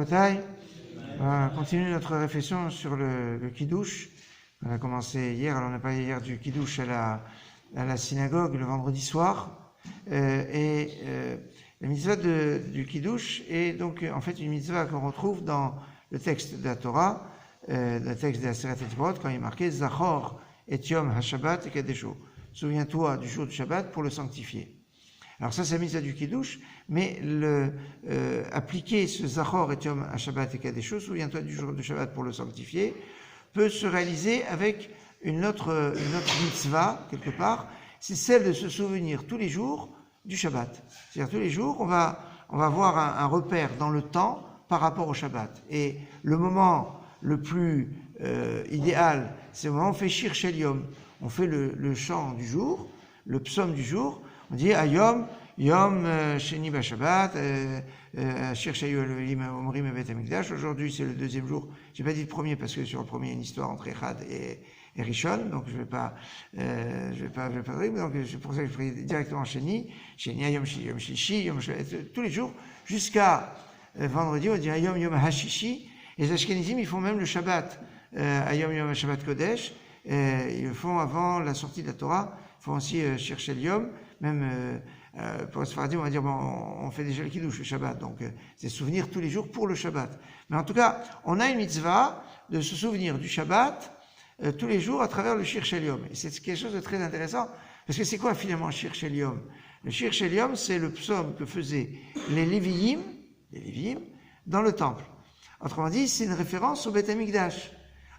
Rabotai, on va continuer notre réflexion sur le Kiddush. On a commencé hier, alors on a parlé hier du Kiddush à la synagogue le vendredi soir. La mitzvah du Kiddush est donc en fait une mitzvah qu'on retrouve dans le texte de la Torah, le texte de la Aseret Etzbot, quand il est marqué Zachor et Yom HaShabbat et Kadesho. Souviens-toi du jour du Shabbat pour le sanctifier. Alors ça, c'est la mitzvah du Kiddush, mais appliquer ce Zachor et Yom HaShabbat et Kadesho, souviens-toi du jour du Shabbat pour le sanctifier, peut se réaliser avec une autre mitzvah, quelque part, c'est celle de se souvenir tous les jours du Shabbat. C'est-à-dire tous les jours, on va avoir un repère dans le temps par rapport au Shabbat. Et le moment le plus idéal, c'est le moment où on fait Shir Shel Yom. On fait le chant du jour, le psaume du jour. On dit Ayom, Yom Sheni Bashabbat, Shir Shel Elohim Omrim et Bet Hamikdash. Aujourd'hui, c'est le deuxième jour. J'ai pas dit le premier parce que sur le premier, il y a une histoire entre Echad et Rishon, donc je vais pas dire, donc c'est pour ça que je prie directement Sheni, Ayom Shishi, Yom tous les jours, jusqu'à vendredi, on dit Ayom Yom Hashishi, et les Ashkenazim, ils font même le Shabbat, Ayom Yom Shabbat Kodesh, ils le font avant la sortie de la Torah, ils font aussi Shir Shel Yom, même pour se faire dire, on va dire, bon, on fait déjà le Kiddush, le Shabbat, donc c'est souvenir tous les jours pour le Shabbat. Mais en tout cas, on a une mitzvah de se souvenir du Shabbat tous les jours à travers le Shir Shel Yom. Et c'est quelque chose de très intéressant, parce que c'est quoi finalement Shir Shel Yom? Le Shir Shel Yom, c'est le psaume que faisaient les Lévi'im, dans le temple. Autrement dit, c'est une référence au Beth Amikdash.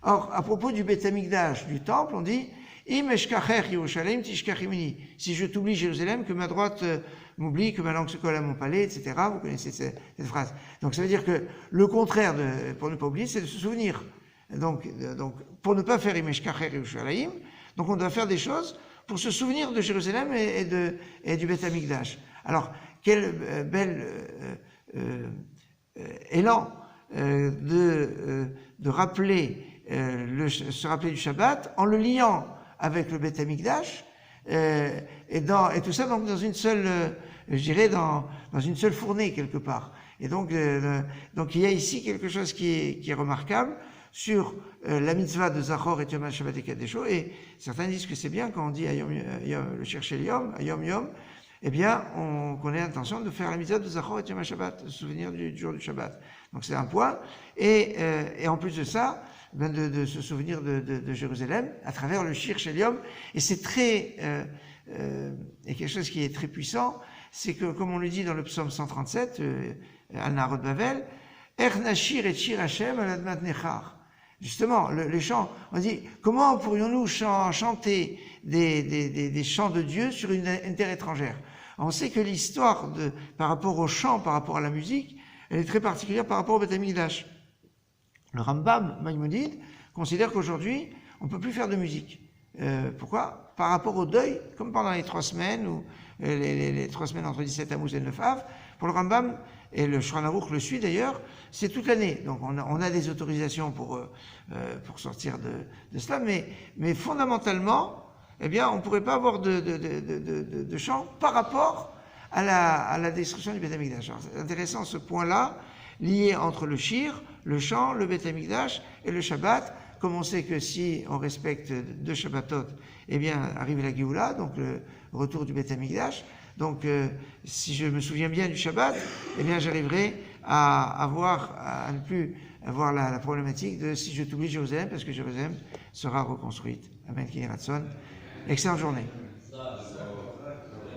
Or, à propos du Beth Amikdash, du temple, on dit Im eshkacher Yerushalem tishkachimini. Si je t'oublie Jérusalem, que ma droite m'oublie, que ma langue se colle à mon palais, etc. Vous connaissez cette phrase. Donc ça veut dire que le contraire pour ne pas oublier, c'est de se souvenir. Donc pour ne pas faire Im eshkacher Yerushalem, donc on doit faire des choses pour se souvenir de Jérusalem et du Beth Amikdash. Alors, quel bel élan de rappeler se rappeler du Shabbat en le liant avec le Beth Amikdash et tout ça donc dans une seule je dirais dans une seule fournée quelque part. Et donc il y a ici quelque chose qui est remarquable sur la mitzvah de Zachor et Yom HaShabbat et Kadesho, et certains disent que c'est bien quand on dit le Shir Shel Yom, Ayom Yom, eh bien, qu'on ait l'intention de faire la mitzvah de Zachor et Yom HaShabbat, de se souvenir du jour du Shabbat. Donc c'est un point. Et en plus de ça, de se souvenir de Jérusalem à travers le Shir Shel Yom. Et c'est très, et quelque chose qui est très puissant, c'est que, comme on le dit dans le psaume 137, Al Narod Bavel, Er Nashir et Shir Hashem al Admat Nechar. Justement, les chants, on dit, comment pourrions-nous chanter des chants de Dieu sur une terre étrangère? On sait que l'histoire par rapport au chant, par rapport à la musique, elle est très particulière par rapport au Beth Amikdash. Le Rambam Maïmonide considère qu'aujourd'hui, on ne peut plus faire de musique. Pourquoi? Par rapport au deuil, comme pendant les 3 semaines, ou les 3 semaines entre 17 Tammuz et 9 Av, pour le Rambam, et le Shulchan Aruch le suit d'ailleurs, c'est toute l'année. Donc on a des autorisations pour sortir de cela, mais fondamentalement, eh bien, on ne pourrait pas avoir de chant par rapport à la destruction du Beth Amikdash. Alors, c'est intéressant ce point-là, lié entre le shir, le chant, le Beth Amikdash et le Shabbat, comme on sait que si on respecte 2 Shabbatot, eh bien, arrive la Géoula, donc le retour du Beth Amikdash. Donc, si je me souviens bien du Shabbat, eh bien, j'arriverai à ne plus avoir la problématique de si je t'oublie Jérusalem, parce que Jérusalem sera reconstruite. Amen, Kini Ratson. Excellente journée.